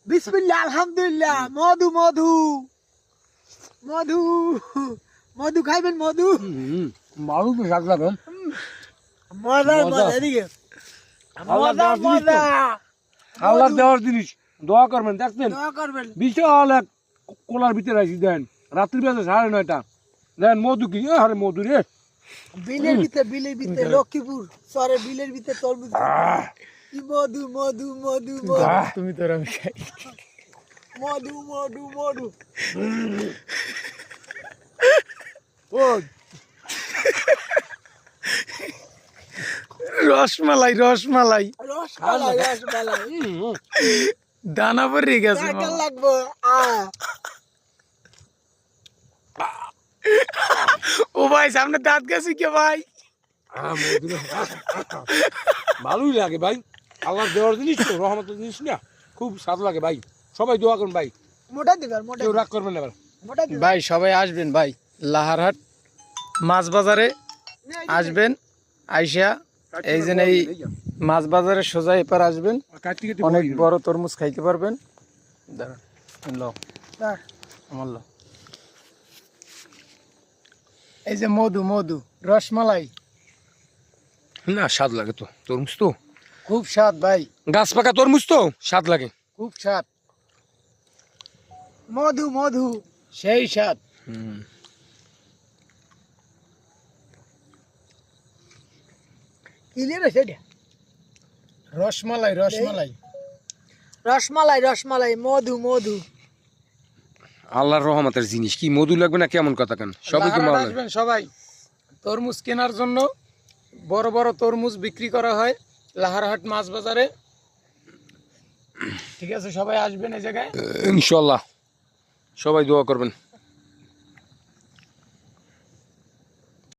বিসমিল্লাহ আলহামদুলিল্লাহ। মধু মধু মধু মধু খাইবেন মধু। মারু তো স্বাদ লাগে। মজা মজা এদিকে মজা মজা। আল্লাহ দেওয়ার জিনিস দোয়া করবেন। দেখছেন দোয়া করবেন। বিশাল এক কোলার ভিতরে আছি দেন, রাত্রি বেলা 9:30 দেন মধু কি আরে মধু রে। বিলের ভিতরে লক্ষ্মীপুর সরে বিলের ভিতরে তরমুজ কি মধু মধু মধু মধু। তুমি তোর আমি খাই। মধু মধু মধু। রসমালাই রসমালাই রসমালাই রসমালাই দানা পরে গেছে। কেমন লাগবো? ও ভাই সামনে দাঁত গেছে কে ভাই? ভালোই লাগে ভাই, আল্লাহ দেওয়ার জিনিস তো, রহমতের জিনিস না, খুব স্বাদ লাগে ভাই। সবাই দোয়া করুন ভাই, মোটা দিবেন মোটা কেউ রাগ করবেন না। মোটা দিবেন ভাই সবাই আসবেন ভাই, লাহারহাট মাছ বাজারে আসবেন। আইসা এই যে এই মাছ বাজারে সোজা এপার আসবেন, অনেক বড় তরমুজ খাইতে পারবেন। দাঁড়ান ল আমার ল। এই যে মধু মধু রসমালাই না স্বাদ লাগে তো, তরমুজ তো খুব স্বাদ ভাই, গাছ পাকা তরমুজ তো স্বাদ লাগে। খুব স্বাদ, মধু মধু সেই স্বাদ। ক্লিয়ার আছে এটা। রসমালাই রসমালাই রসমালাই রসমালাই মধু মধু। আল্লাহর রহমতের জিনিস, কি মধু লাগবে না কেমন কথা কেন, সবই তো লাহারহাট মাল আসবেন সবাই তরমুজ কেনার জন্য। বড় বড় তরমুজ বিক্রি করা হয় লাহারহাট মাছ বাজারে। ঠিক আছে, সবাই আসবেন এই জায়গায় ইনশাল্লাহ, সবাই দোয়া করবেন।